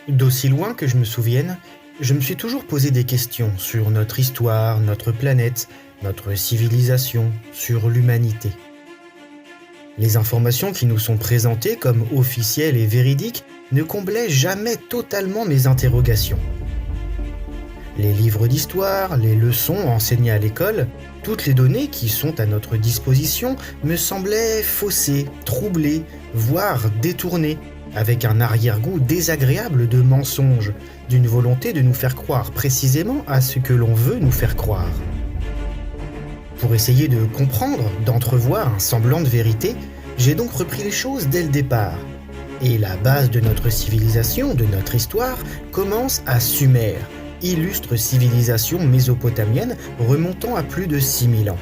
D'aussi loin que je me souvienne, je me suis toujours posé des questions sur notre histoire, notre planète, notre civilisation, sur l'humanité. Les informations qui nous sont présentées comme officielles et véridiques ne comblaient jamais totalement mes interrogations. Les livres d'histoire, les leçons enseignées à l'école, toutes les données qui sont à notre disposition me semblaient faussées, troublées, voire détournées, avec un arrière-goût désagréable de mensonge, d'une volonté de nous faire croire précisément à ce que l'on veut nous faire croire. Pour essayer de comprendre, d'entrevoir un semblant de vérité, j'ai donc repris les choses dès le départ. Et la base de notre civilisation, de notre histoire, commence à Sumer, illustre civilisation mésopotamienne remontant à plus de 6000 ans.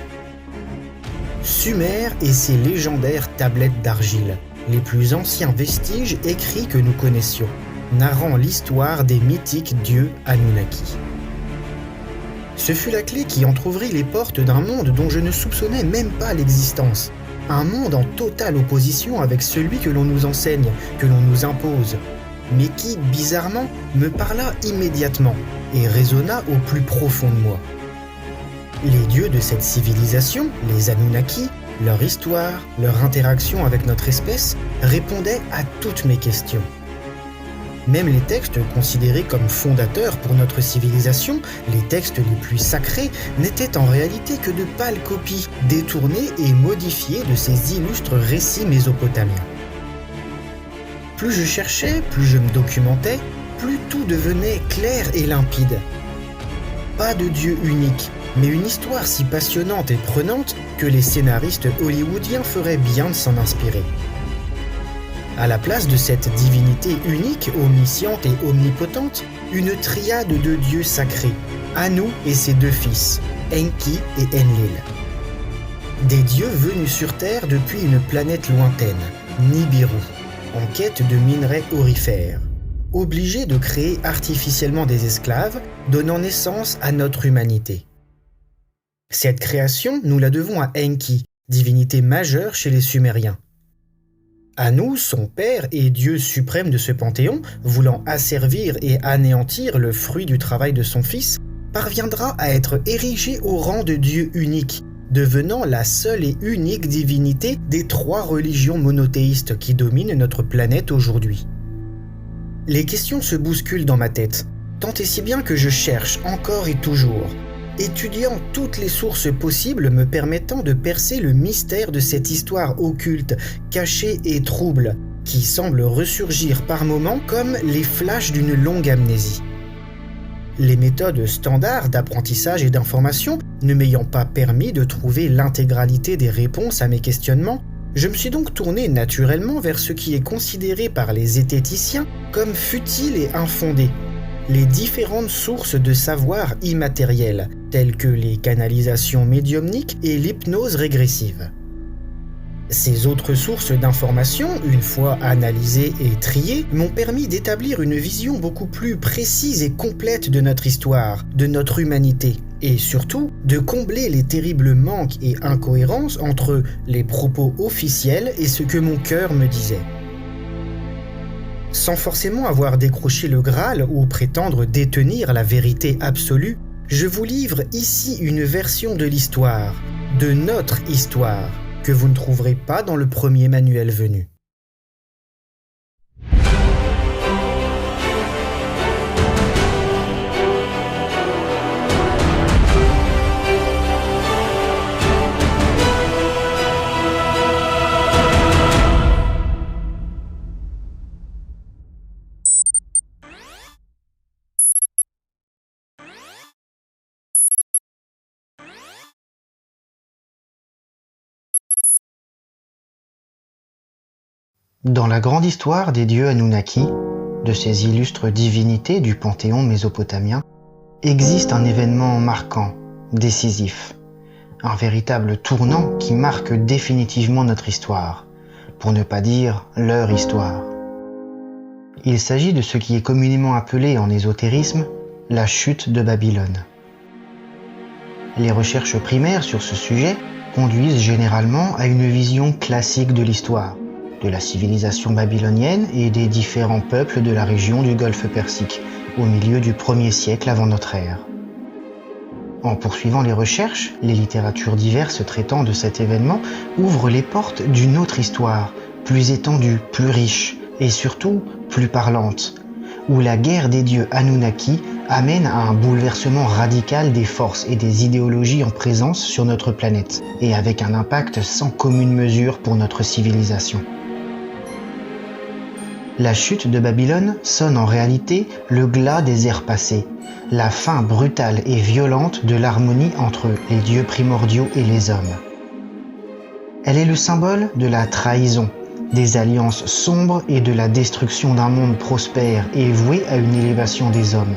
Sumer et ses légendaires tablettes d'argile, les plus anciens vestiges écrits que nous connaissions, narrant l'histoire des mythiques dieux Anunnaki. Ce fut la clé qui entr'ouvrit les portes d'un monde dont je ne soupçonnais même pas l'existence. Un monde en totale opposition avec celui que l'on nous enseigne, que l'on nous impose, mais qui, bizarrement, me parla immédiatement et résonna au plus profond de moi. Les dieux de cette civilisation, les Anunnaki, leur histoire, leur interaction avec notre espèce, répondaient à toutes mes questions. Même les textes considérés comme fondateurs pour notre civilisation, les textes les plus sacrés, n'étaient en réalité que de pâles copies, détournées et modifiées de ces illustres récits mésopotamiens. Plus je cherchais, plus je me documentais, plus tout devenait clair et limpide. Pas de Dieu unique, mais une histoire si passionnante et prenante que les scénaristes hollywoodiens feraient bien de s'en inspirer. À la place de cette divinité unique, omnisciente et omnipotente, une triade de dieux sacrés, Anu et ses deux fils, Enki et Enlil. Des dieux venus sur Terre depuis une planète lointaine, Nibiru, en quête de minerais aurifères, obligés de créer artificiellement des esclaves, donnant naissance à notre humanité. Cette création, nous la devons à Enki, divinité majeure chez les Sumériens. Anu, son père et dieu suprême de ce panthéon, voulant asservir et anéantir le fruit du travail de son fils, parviendra à être érigé au rang de dieu unique, devenant la seule et unique divinité des 3 religions monothéistes qui dominent notre planète aujourd'hui. Les questions se bousculent dans ma tête, tant et si bien que je cherche encore et toujours, étudiant toutes les sources possibles me permettant de percer le mystère de cette histoire occulte, cachée et trouble, qui semble ressurgir par moments comme les flashs d'une longue amnésie. Les méthodes standards d'apprentissage et d'information ne m'ayant pas permis de trouver l'intégralité des réponses à mes questionnements, je me suis donc tourné naturellement vers ce qui est considéré par les zététiciens comme futile et infondé, les différentes sources de savoir immatériel, telles que les canalisations médiumniques et l'hypnose régressive. Ces autres sources d'informations, une fois analysées et triées, m'ont permis d'établir une vision beaucoup plus précise et complète de notre histoire, de notre humanité, et surtout de combler les terribles manques et incohérences entre les propos officiels et ce que mon cœur me disait. Sans forcément avoir décroché le Graal ou prétendre détenir la vérité absolue, je vous livre ici une version de l'histoire, de notre histoire, que vous ne trouverez pas dans le premier manuel venu. Dans la grande histoire des dieux Anunnaki, de ces illustres divinités du panthéon mésopotamien, existe un événement marquant, décisif, un véritable tournant qui marque définitivement notre histoire, pour ne pas dire leur histoire. Il s'agit de ce qui est communément appelé en ésotérisme la chute de Babylone. Les recherches primaires sur ce sujet conduisent généralement à une vision classique de l'histoire, de la civilisation babylonienne et des différents peuples de la région du Golfe Persique, au milieu du 1er siècle avant notre ère. En poursuivant les recherches, les littératures diverses traitant de cet événement ouvrent les portes d'une autre histoire, plus étendue, plus riche et surtout plus parlante, où la guerre des dieux Anunnaki amène à un bouleversement radical des forces et des idéologies en présence sur notre planète, et avec un impact sans commune mesure pour notre civilisation. La chute de Babylone sonne en réalité le glas des ères passées, la fin brutale et violente de l'harmonie entre les dieux primordiaux et les hommes. Elle est le symbole de la trahison, des alliances sombres et de la destruction d'un monde prospère et voué à une élévation des hommes,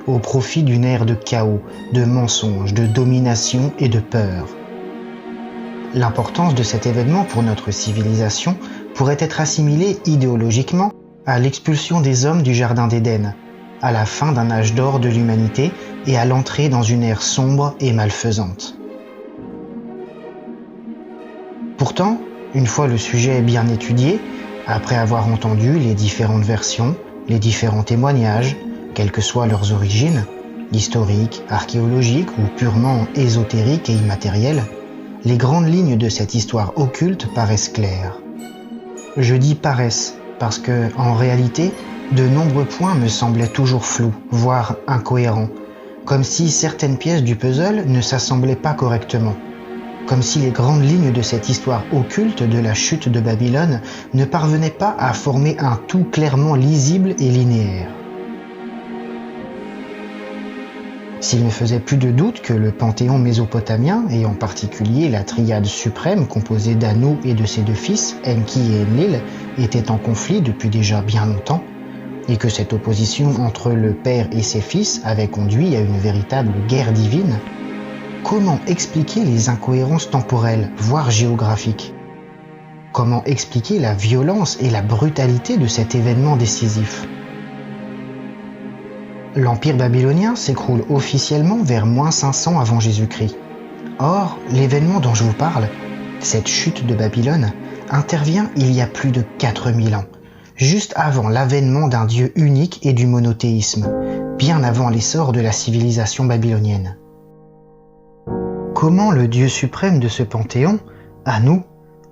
au profit d'une ère de chaos, de mensonges, de domination et de peur. L'importance de cet événement pour notre civilisation pourrait être assimilée idéologiquement à l'expulsion des hommes du Jardin d'Éden, à la fin d'un âge d'or de l'humanité et à l'entrée dans une ère sombre et malfaisante. Pourtant, une fois le sujet bien étudié, après avoir entendu les différentes versions, les différents témoignages, quelles que soient leurs origines, historiques, archéologiques ou purement ésotériques et immatérielles, les grandes lignes de cette histoire occulte paraissent claires. Je dis paraissent parce que, en réalité, de nombreux points me semblaient toujours flous, voire incohérents, comme si certaines pièces du puzzle ne s'assemblaient pas correctement, comme si les grandes lignes de cette histoire occulte de la chute de Babylone ne parvenaient pas à former un tout clairement lisible et linéaire. S'il ne faisait plus de doute que le panthéon mésopotamien, et en particulier la triade suprême composée d'Anu et de ses deux fils, Enki et Enlil, était en conflit depuis déjà bien longtemps, et que cette opposition entre le père et ses fils avait conduit à une véritable guerre divine, comment expliquer les incohérences temporelles, voire géographiques? Comment expliquer la violence et la brutalité de cet événement décisif? L'Empire babylonien s'écroule officiellement vers -500 avant Jésus-Christ. Or, l'événement dont je vous parle, cette chute de Babylone, intervient il y a plus de 4000 ans, juste avant l'avènement d'un dieu unique et du monothéisme, bien avant l'essor de la civilisation babylonienne. Comment le dieu suprême de ce panthéon, Anu,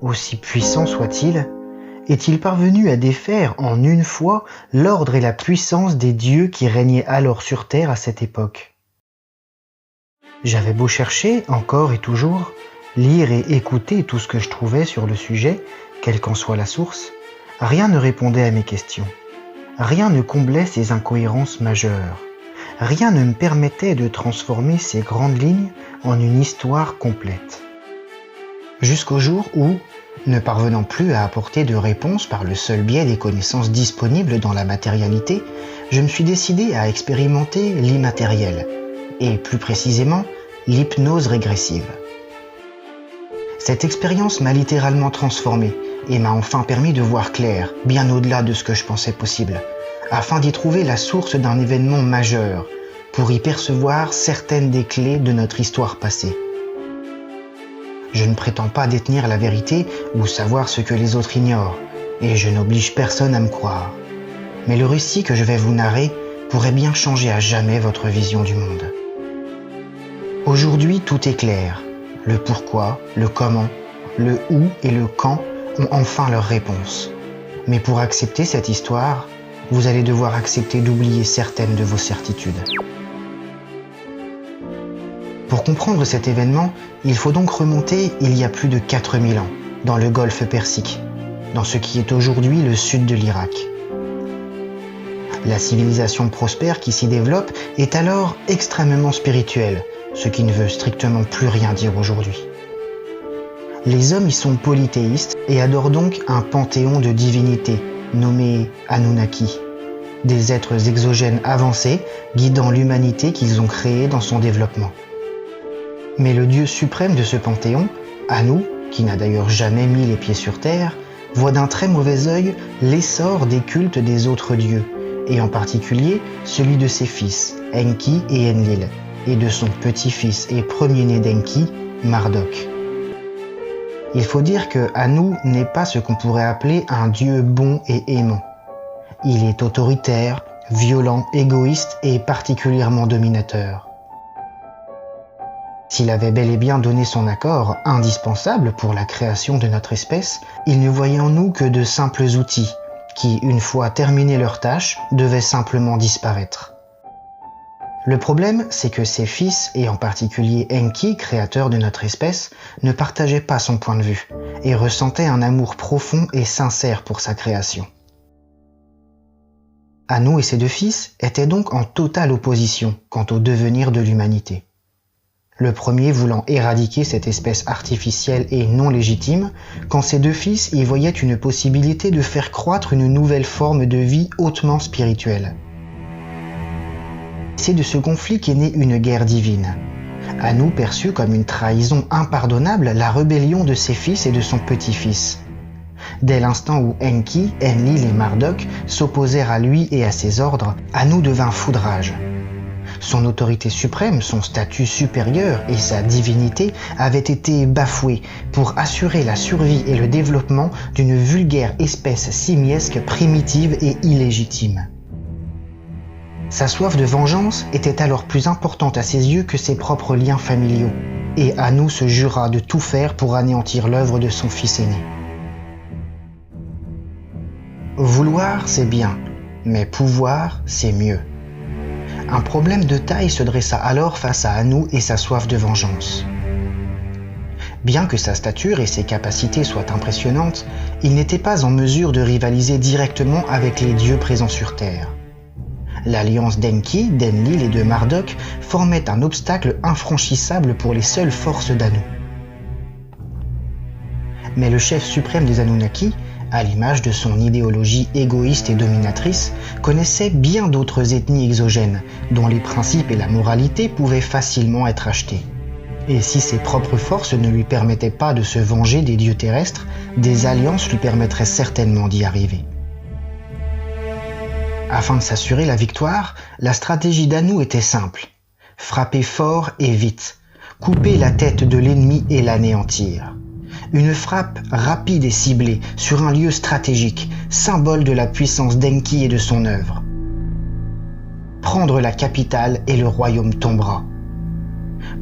aussi puissant soit-il, est-il parvenu à défaire en une fois l'ordre et la puissance des dieux qui régnaient alors sur terre à cette époque? J'avais beau chercher, encore et toujours, lire et écouter tout ce que je trouvais sur le sujet, quelle qu'en soit la source, rien ne répondait à mes questions. Rien ne comblait ces incohérences majeures. Rien ne me permettait de transformer ces grandes lignes en une histoire complète. Jusqu'au jour où, ne parvenant plus à apporter de réponse par le seul biais des connaissances disponibles dans la matérialité, je me suis décidé à expérimenter l'immatériel, et plus précisément l'hypnose régressive. Cette expérience m'a littéralement transformé et m'a enfin permis de voir clair, bien au-delà de ce que je pensais possible, afin d'y trouver la source d'un événement majeur, pour y percevoir certaines des clés de notre histoire passée. Je ne prétends pas détenir la vérité ou savoir ce que les autres ignorent, et je n'oblige personne à me croire. Mais le récit que je vais vous narrer pourrait bien changer à jamais votre vision du monde. Aujourd'hui, tout est clair. Le pourquoi, le comment, le où et le quand ont enfin leur réponse. Mais pour accepter cette histoire, vous allez devoir accepter d'oublier certaines de vos certitudes. Pour comprendre cet événement, il faut donc remonter il y a plus de 4000 ans, dans le Golfe Persique, dans ce qui est aujourd'hui le sud de l'Irak. La civilisation prospère qui s'y développe est alors extrêmement spirituelle, ce qui ne veut strictement plus rien dire aujourd'hui. Les hommes y sont polythéistes et adorent donc un panthéon de divinités, nommé Anunnaki, des êtres exogènes avancés guidant l'humanité qu'ils ont créée dans son développement. Mais le dieu suprême de ce panthéon, Anu, qui n'a d'ailleurs jamais mis les pieds sur terre, voit d'un très mauvais œil l'essor des cultes des autres dieux, et en particulier celui de ses fils, Enki et Enlil, et de son petit-fils et premier-né d'Enki, Marduk. Il faut dire que Anu n'est pas ce qu'on pourrait appeler un dieu bon et aimant. Il est autoritaire, violent, égoïste et particulièrement dominateur. S'il avait bel et bien donné son accord, indispensable pour la création de notre espèce, il ne voyait en nous que de simples outils, qui, une fois terminé leur tâche, devaient simplement disparaître. Le problème, c'est que ses fils, et en particulier Enki, créateur de notre espèce, ne partageaient pas son point de vue, et ressentaient un amour profond et sincère pour sa création. Anu et ses deux fils étaient donc en totale opposition quant au devenir de l'humanité. Le premier voulant éradiquer cette espèce artificielle et non légitime, quand ses deux fils y voyaient une possibilité de faire croître une nouvelle forme de vie hautement spirituelle. C'est de ce conflit qu'est née une guerre divine. Anu perçut comme une trahison impardonnable la rébellion de ses fils et de son petit-fils. Dès l'instant où Enki, Enlil et Marduk s'opposèrent à lui et à ses ordres, Anu devint fou de rage. Son autorité suprême, son statut supérieur et sa divinité avaient été bafoués pour assurer la survie et le développement d'une vulgaire espèce simiesque primitive et illégitime. Sa soif de vengeance était alors plus importante à ses yeux que ses propres liens familiaux, et Anu se jura de tout faire pour anéantir l'œuvre de son fils aîné. Vouloir, c'est bien, mais pouvoir, c'est mieux. Un problème de taille se dressa alors face à Anu et sa soif de vengeance. Bien que sa stature et ses capacités soient impressionnantes, il n'était pas en mesure de rivaliser directement avec les dieux présents sur Terre. L'alliance d'Enki, d'Enlil et de Marduk formait un obstacle infranchissable pour les seules forces d'Anu. Mais le chef suprême des Anunnaki, à l'image de son idéologie égoïste et dominatrice, connaissait bien d'autres ethnies exogènes, dont les principes et la moralité pouvaient facilement être achetés. Et si ses propres forces ne lui permettaient pas de se venger des dieux terrestres, des alliances lui permettraient certainement d'y arriver. Afin de s'assurer la victoire, la stratégie d'Anu était simple. Frapper fort et vite, couper la tête de l'ennemi et l'anéantir. Une frappe rapide et ciblée sur un lieu stratégique, symbole de la puissance d'Enki et de son œuvre. Prendre la capitale et le royaume tombera.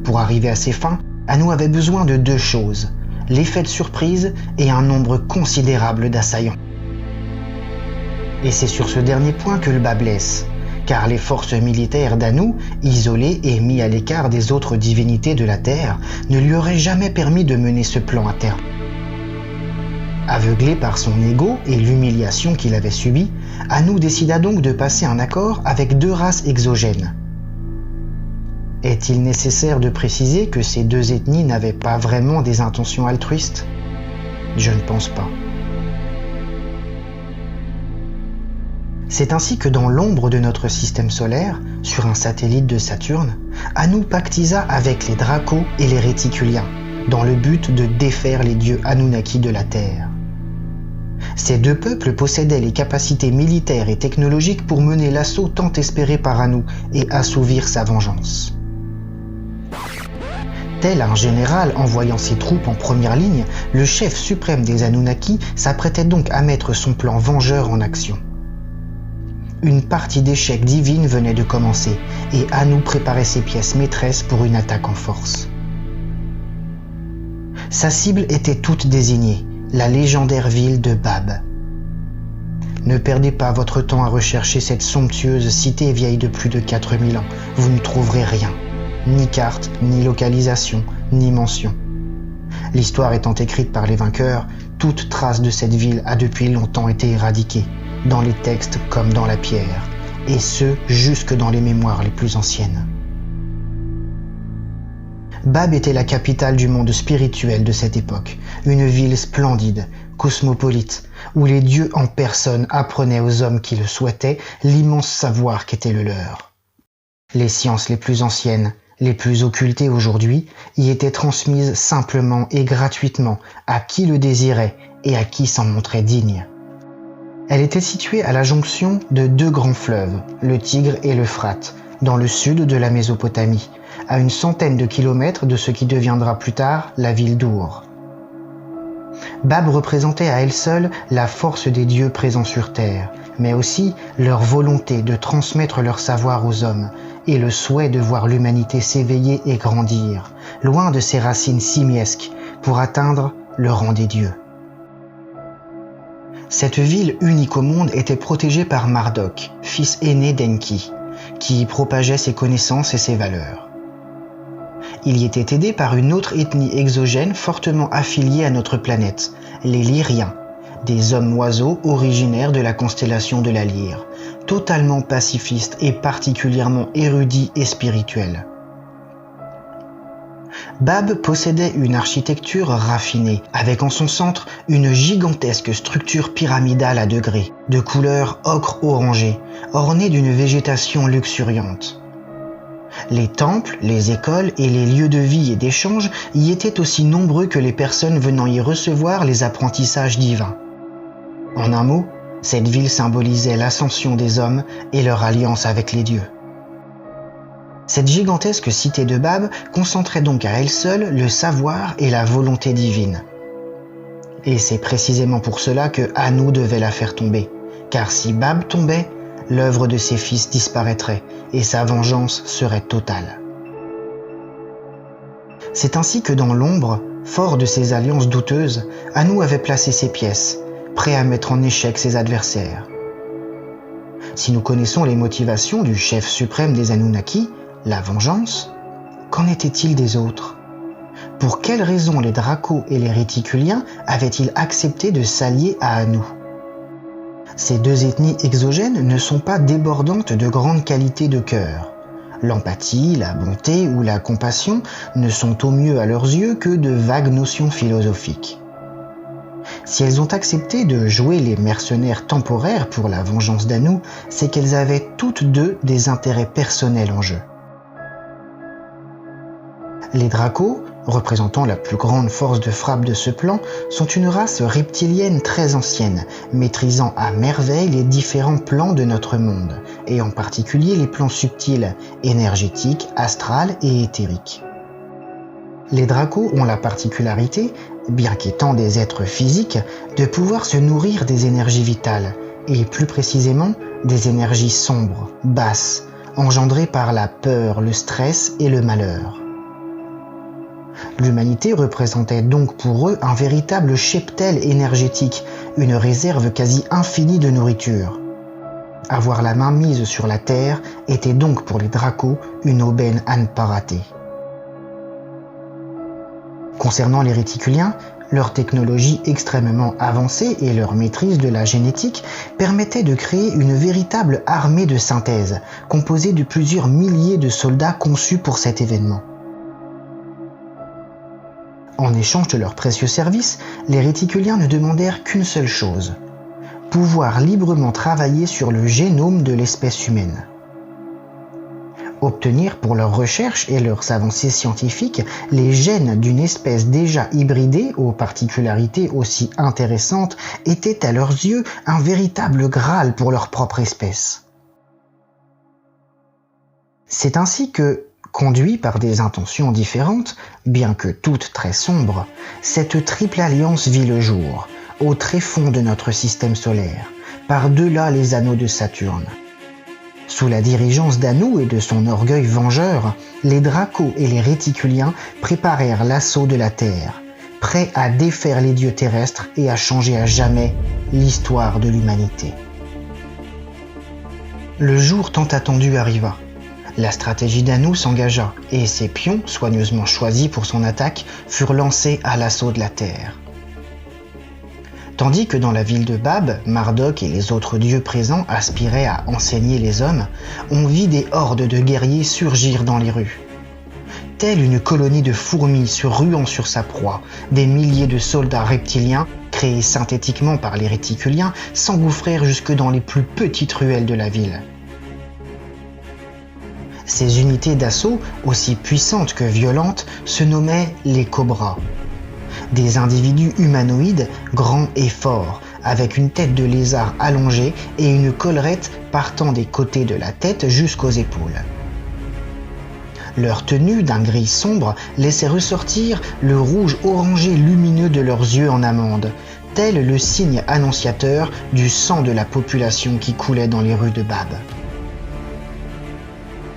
Pour arriver à ses fins, Anu avait besoin de deux choses, l'effet de surprise et un nombre considérable d'assaillants. Et c'est sur ce dernier point que le bât blesse, car les forces militaires d'Anu, isolées et mis à l'écart des autres divinités de la Terre, ne lui auraient jamais permis de mener ce plan à terme. Aveuglé par son ego et l'humiliation qu'il avait subie, Anu décida donc de passer un accord avec deux races exogènes. Est-il nécessaire de préciser que ces deux ethnies n'avaient pas vraiment des intentions altruistes ? Je ne pense pas. C'est ainsi que dans l'ombre de notre système solaire, sur un satellite de Saturne, Anu pactisa avec les Dracos et les Réticuliens, dans le but de défaire les dieux Anunnaki de la Terre. Ces deux peuples possédaient les capacités militaires et technologiques pour mener l'assaut tant espéré par Anu et assouvir sa vengeance. Tel un général envoyant ses troupes en première ligne, le chef suprême des Anunnaki s'apprêtait donc à mettre son plan vengeur en action. Une partie d'échecs divine venait de commencer et Anu préparait ses pièces maîtresses pour une attaque en force. Sa cible était toute désignée, la légendaire ville de Bab. Ne perdez pas votre temps à rechercher cette somptueuse cité vieille de plus de 4000 ans, vous ne trouverez rien, ni carte, ni localisation, ni mention. L'histoire étant écrite par les vainqueurs, toute trace de cette ville a depuis longtemps été éradiquée, dans les textes comme dans la pierre, et ce, jusque dans les mémoires les plus anciennes. Bab était la capitale du monde spirituel de cette époque, une ville splendide, cosmopolite, où les dieux en personne apprenaient aux hommes qui le souhaitaient l'immense savoir qu'était le leur. Les sciences les plus anciennes, les plus occultées aujourd'hui, y étaient transmises simplement et gratuitement à qui le désirait et à qui s'en montrait digne. Elle était située à la jonction de deux grands fleuves, le Tigre et l'Euphrate, dans le sud de la Mésopotamie, à une centaine de kilomètres de ce qui deviendra plus tard la ville d'Our. Bab représentait à elle seule la force des dieux présents sur Terre, mais aussi leur volonté de transmettre leur savoir aux hommes et le souhait de voir l'humanité s'éveiller et grandir, loin de ses racines simiesques, pour atteindre le rang des dieux. Cette ville unique au monde était protégée par Marduk, fils aîné d'Enki, qui y propageait ses connaissances et ses valeurs. Il y était aidé par une autre ethnie exogène fortement affiliée à notre planète, les Lyriens, des hommes-oiseaux originaires de la constellation de la Lyre, totalement pacifistes et particulièrement érudits et spirituels. Bab possédait une architecture raffinée, avec en son centre une gigantesque structure pyramidale à degrés, de couleur ocre-orangé, ornée d'une végétation luxuriante. Les temples, les écoles et les lieux de vie et d'échange y étaient aussi nombreux que les personnes venant y recevoir les apprentissages divins. En un mot, cette ville symbolisait l'ascension des hommes et leur alliance avec les dieux. Cette gigantesque cité de Bab concentrait donc à elle seule le savoir et la volonté divine. Et c'est précisément pour cela que Anu devait la faire tomber, car si Bab tombait, l'œuvre de ses fils disparaîtrait et sa vengeance serait totale. C'est ainsi que dans l'ombre, fort de ses alliances douteuses, Anu avait placé ses pièces, prêt à mettre en échec ses adversaires. Si nous connaissons les motivations du chef suprême des Anunnaki, la vengeance, qu'en était-il des autres? Pour quelles raisons les Dracos et les Réticuliens avaient-ils accepté de s'allier à Anu? Ces deux ethnies exogènes ne sont pas débordantes de grandes qualités de cœur. L'empathie, la bonté ou la compassion ne sont au mieux à leurs yeux que de vagues notions philosophiques. Si elles ont accepté de jouer les mercenaires temporaires pour la vengeance d'Anu, c'est qu'elles avaient toutes deux des intérêts personnels en jeu. Les Dracos, représentant la plus grande force de frappe de ce plan, sont une race reptilienne très ancienne, maîtrisant à merveille les différents plans de notre monde, et en particulier les plans subtils, énergétiques, astrales et éthériques. Les Dracos ont la particularité, bien qu'étant des êtres physiques, de pouvoir se nourrir des énergies vitales, et plus précisément des énergies sombres, basses, engendrées par la peur, le stress et le malheur. L'humanité représentait donc pour eux un véritable cheptel énergétique, une réserve quasi infinie de nourriture. Avoir la main mise sur la terre était donc pour les Dracos une aubaine à ne pas rater. Concernant les Réticuliens, leur technologie extrêmement avancée et leur maîtrise de la génétique permettaient de créer une véritable armée de synthèse, composée de plusieurs milliers de soldats conçus pour cet événement. En échange de leurs précieux services, les Réticuliens ne demandèrent qu'une seule chose: pouvoir librement travailler sur le génome de l'espèce humaine. Obtenir pour leurs recherches et leurs avancées scientifiques les gènes d'une espèce déjà hybridée aux particularités aussi intéressantes était à leurs yeux un véritable Graal pour leur propre espèce. C'est ainsi que, conduits par des intentions différentes, bien que toutes très sombres, cette triple alliance vit le jour, au tréfonds de notre système solaire, par-delà les anneaux de Saturne. Sous la dirigeance d'Anu et de son orgueil vengeur, les Dracos et les Réticuliens préparèrent l'assaut de la Terre, prêts à défaire les dieux terrestres et à changer à jamais l'histoire de l'humanité. Le jour tant attendu arriva. La stratégie d'Anu s'engagea et ses pions, soigneusement choisis pour son attaque, furent lancés à l'assaut de la Terre. Tandis que dans la ville de Bab, Marduk et les autres dieux présents aspiraient à enseigner les hommes, on vit des hordes de guerriers surgir dans les rues. Telle une colonie de fourmis se ruant sur sa proie, des milliers de soldats reptiliens, créés synthétiquement par les Réticuliens, s'engouffrèrent jusque dans les plus petites ruelles de la ville. Ces unités d'assaut, aussi puissantes que violentes, se nommaient les Cobras. Des individus humanoïdes, grands et forts, avec une tête de lézard allongée et une collerette partant des côtés de la tête jusqu'aux épaules. Leur tenue d'un gris sombre laissait ressortir le rouge orangé lumineux de leurs yeux en amande, tel le signe annonciateur du sang de la population qui coulait dans les rues de Bab.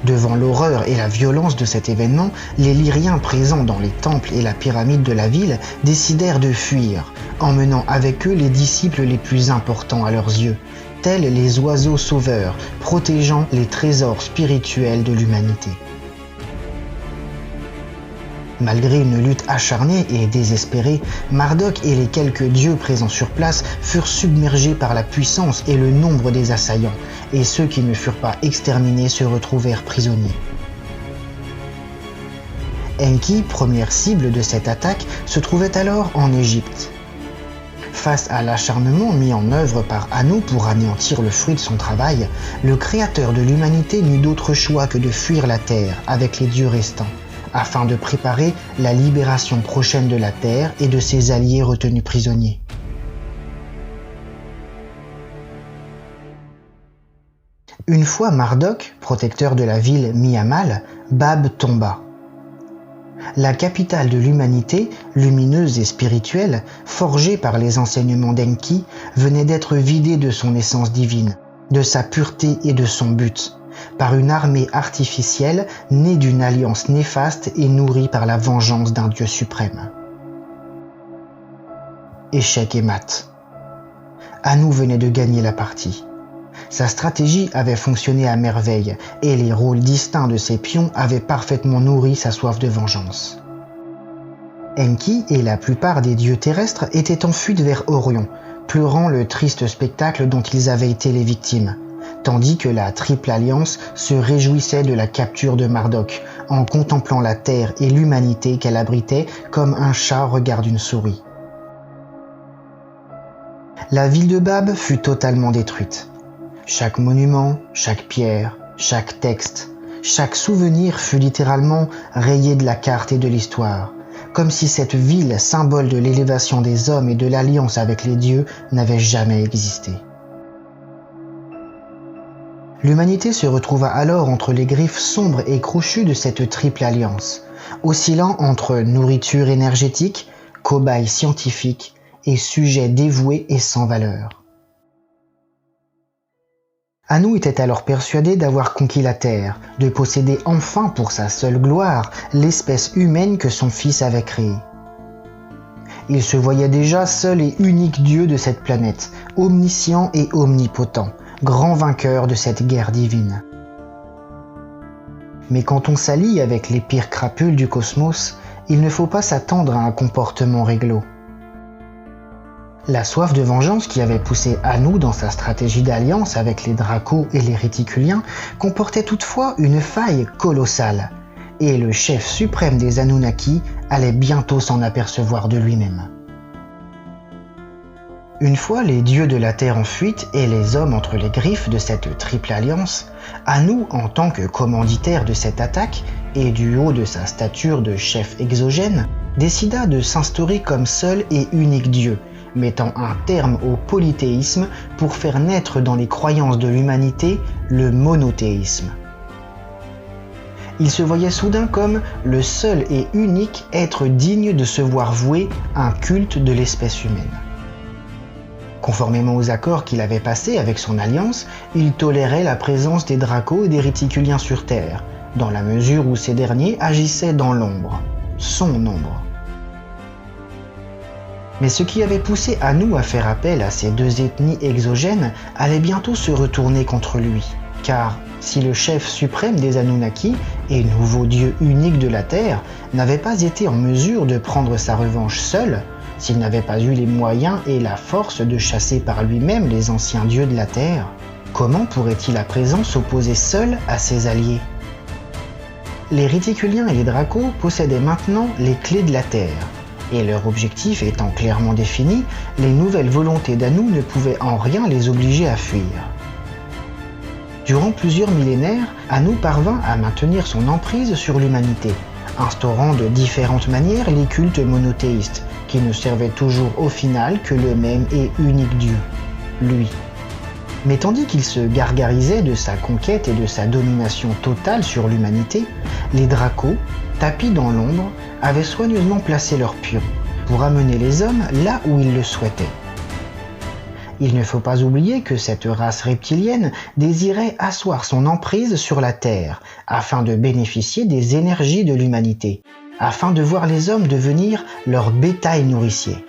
Devant l'horreur et la violence de cet événement, les Lyriens présents dans les temples et la pyramide de la ville décidèrent de fuir, emmenant avec eux les disciples les plus importants à leurs yeux, tels les oiseaux sauveurs, protégeant les trésors spirituels de l'humanité. Malgré une lutte acharnée et désespérée, Marduk et les quelques dieux présents sur place furent submergés par la puissance et le nombre des assaillants, et ceux qui ne furent pas exterminés se retrouvèrent prisonniers. Enki, première cible de cette attaque, se trouvait alors en Égypte. Face à l'acharnement mis en œuvre par Anu pour anéantir le fruit de son travail, le créateur de l'humanité n'eut d'autre choix que de fuir la terre avec les dieux restants, afin de préparer la libération prochaine de la terre et de ses alliés retenus prisonniers. Une fois Marduk, protecteur de la ville, mis à mal, Bab tomba. La capitale de l'humanité, lumineuse et spirituelle, forgée par les enseignements d'Enki, venait d'être vidée de son essence divine, de sa pureté et de son but, par une armée artificielle née d'une alliance néfaste et nourrie par la vengeance d'un Dieu suprême. Échec et mat. Anu venait de gagner la partie. Sa stratégie avait fonctionné à merveille et les rôles distincts de ses pions avaient parfaitement nourri sa soif de vengeance. Enki et la plupart des dieux terrestres étaient en fuite vers Orion, pleurant le triste spectacle dont ils avaient été les victimes, tandis que la Triple Alliance se réjouissait de la capture de Marduk en contemplant la terre et l'humanité qu'elle abritait comme un chat regarde une souris. La ville de Bab fut totalement détruite. Chaque monument, chaque pierre, chaque texte, chaque souvenir fut littéralement rayé de la carte et de l'histoire, comme si cette ville, symbole de l'élévation des hommes et de l'alliance avec les dieux, n'avait jamais existé. L'humanité se retrouva alors entre les griffes sombres et crochues de cette triple alliance, oscillant entre nourriture énergétique, cobaye scientifique et sujet dévoué et sans valeur. Anu était alors persuadé d'avoir conquis la terre, de posséder enfin pour sa seule gloire l'espèce humaine que son fils avait créée. Il se voyait déjà seul et unique Dieu de cette planète, omniscient et omnipotent, grand vainqueur de cette guerre divine. Mais quand on s'allie avec les pires crapules du cosmos, il ne faut pas s'attendre à un comportement réglo. La soif de vengeance qui avait poussé Anu dans sa stratégie d'alliance avec les Dracos et les Réticuliens comportait toutefois une faille colossale, et le chef suprême des Anunnaki allait bientôt s'en apercevoir de lui-même. Une fois les dieux de la Terre en fuite et les hommes entre les griffes de cette triple alliance, Anu, en tant que commanditaire de cette attaque et du haut de sa stature de chef exogène, décida de s'instaurer comme seul et unique Dieu, mettant un terme au polythéisme pour faire naître dans les croyances de l'humanité le monothéisme. Il se voyait soudain comme le seul et unique être digne de se voir vouer un culte de l'espèce humaine. Conformément aux accords qu'il avait passés avec son alliance, il tolérait la présence des Dracos et des Réticuliens sur Terre, dans la mesure où ces derniers agissaient dans l'ombre, son ombre. Mais ce qui avait poussé Anu à faire appel à ces deux ethnies exogènes allait bientôt se retourner contre lui, car si le chef suprême des Anunnaki et nouveau dieu unique de la Terre n'avait pas été en mesure de prendre sa revanche seul, s'il n'avait pas eu les moyens et la force de chasser par lui-même les anciens dieux de la Terre, comment pourrait-il à présent s'opposer seul à ses alliés? Les Réticuliens et les Dracos possédaient maintenant les clés de la Terre, et leur objectif étant clairement défini, les nouvelles volontés d'Anu ne pouvaient en rien les obliger à fuir. Durant plusieurs millénaires, Anu parvint à maintenir son emprise sur l'humanité, instaurant de différentes manières les cultes monothéistes, qui ne servaient toujours au final que le même et unique Dieu, lui. Mais tandis qu'il se gargarisait de sa conquête et de sa domination totale sur l'humanité, les Dracos, tapis dans l'ombre, avaient soigneusement placé leur pion pour amener les hommes là où ils le souhaitaient. Il ne faut pas oublier que cette race reptilienne désirait asseoir son emprise sur la Terre afin de bénéficier des énergies de l'humanité, afin de voir les hommes devenir leur bétail nourricier.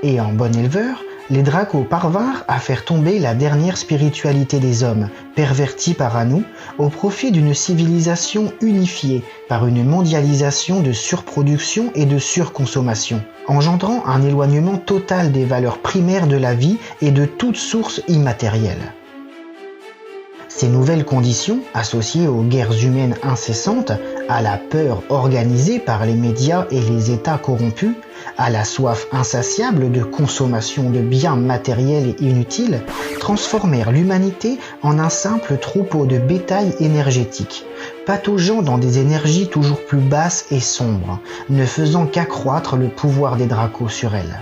Et en bon éleveur, les Dracos parvinrent à faire tomber la dernière spiritualité des hommes, pervertie par Anu, au profit d'une civilisation unifiée par une mondialisation de surproduction et de surconsommation, engendrant un éloignement total des valeurs primaires de la vie et de toute source immatérielle. Ces nouvelles conditions, associées aux guerres humaines incessantes, à la peur organisée par les médias et les États corrompus, à la soif insatiable de consommation de biens matériels et inutiles, transformèrent l'humanité en un simple troupeau de bétail énergétique, pataugeant dans des énergies toujours plus basses et sombres, ne faisant qu'accroître le pouvoir des Dracos sur elle.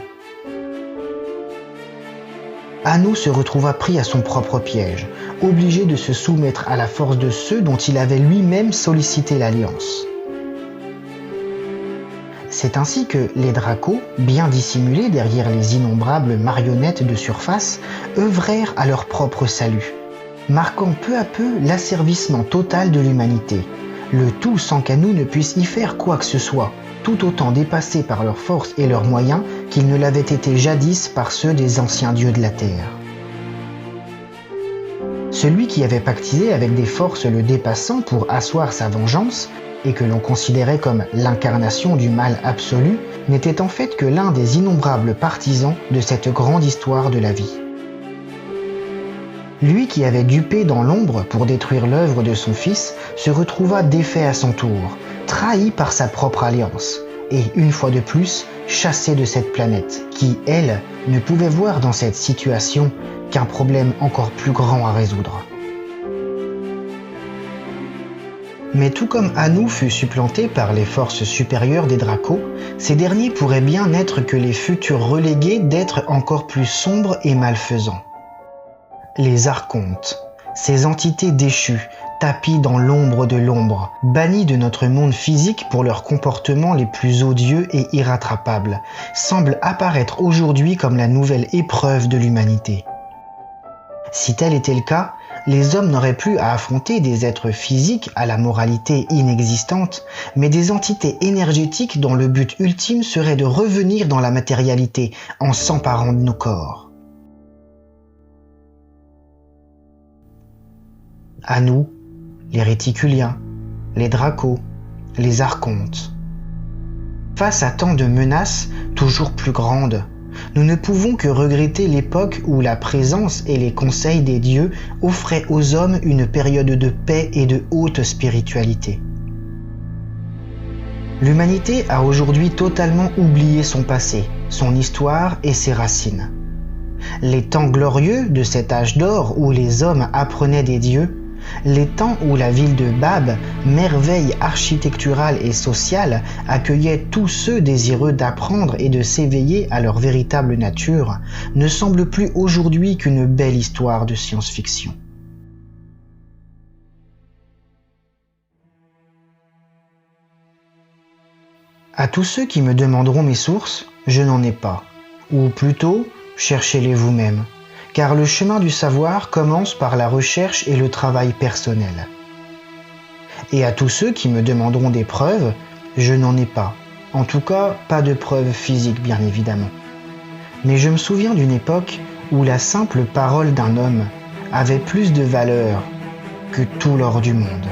Anu se retrouva pris à son propre piège, obligé de se soumettre à la force de ceux dont il avait lui-même sollicité l'alliance. C'est ainsi que les Dracos, bien dissimulés derrière les innombrables marionnettes de surface, œuvrèrent à leur propre salut, marquant peu à peu l'asservissement total de l'humanité, le tout sans qu'Anu ne puisse y faire quoi que ce soit, tout autant dépassés par leurs forces et leurs moyens qu'ils ne l'avaient été jadis par ceux des anciens dieux de la Terre. Celui qui avait pactisé avec des forces le dépassant pour asseoir sa vengeance, et que l'on considérait comme l'incarnation du mal absolu, n'était en fait que l'un des innombrables partisans de cette grande histoire de la vie. Lui qui avait dupé dans l'ombre pour détruire l'œuvre de son fils se retrouva défait à son tour, trahi par sa propre alliance, et une fois de plus chassé de cette planète qui, elle, ne pouvait voir dans cette situation qu'un problème encore plus grand à résoudre. Mais tout comme Anu fut supplanté par les forces supérieures des Dracos, ces derniers pourraient bien n'être que les futurs relégués d'êtres encore plus sombres et malfaisants. Les Archontes, ces entités déchues, tapis dans l'ombre de l'ombre, bannis de notre monde physique pour leurs comportements les plus odieux et irrattrapables, semblent apparaître aujourd'hui comme la nouvelle épreuve de l'humanité. Si tel était le cas, les hommes n'auraient plus à affronter des êtres physiques à la moralité inexistante, mais des entités énergétiques dont le but ultime serait de revenir dans la matérialité en s'emparant de nos corps. Anu, les Réticuliens, les Dracos, les Archontes. Face à tant de menaces toujours plus grandes, nous ne pouvons que regretter l'époque où la présence et les conseils des dieux offraient aux hommes une période de paix et de haute spiritualité. L'humanité a aujourd'hui totalement oublié son passé, son histoire et ses racines. Les temps glorieux de cet âge d'or où les hommes apprenaient des dieux, les temps où la ville de Bab, merveille architecturale et sociale, accueillait tous ceux désireux d'apprendre et de s'éveiller à leur véritable nature, ne semblent plus aujourd'hui qu'une belle histoire de science-fiction. À tous ceux qui me demanderont mes sources, je n'en ai pas. Ou plutôt, cherchez-les vous-même. Car le chemin du savoir commence par la recherche et le travail personnel. Et à tous ceux qui me demanderont des preuves, je n'en ai pas. En tout cas, pas de preuves physiques, bien évidemment. Mais je me souviens d'une époque où la simple parole d'un homme avait plus de valeur que tout l'or du monde.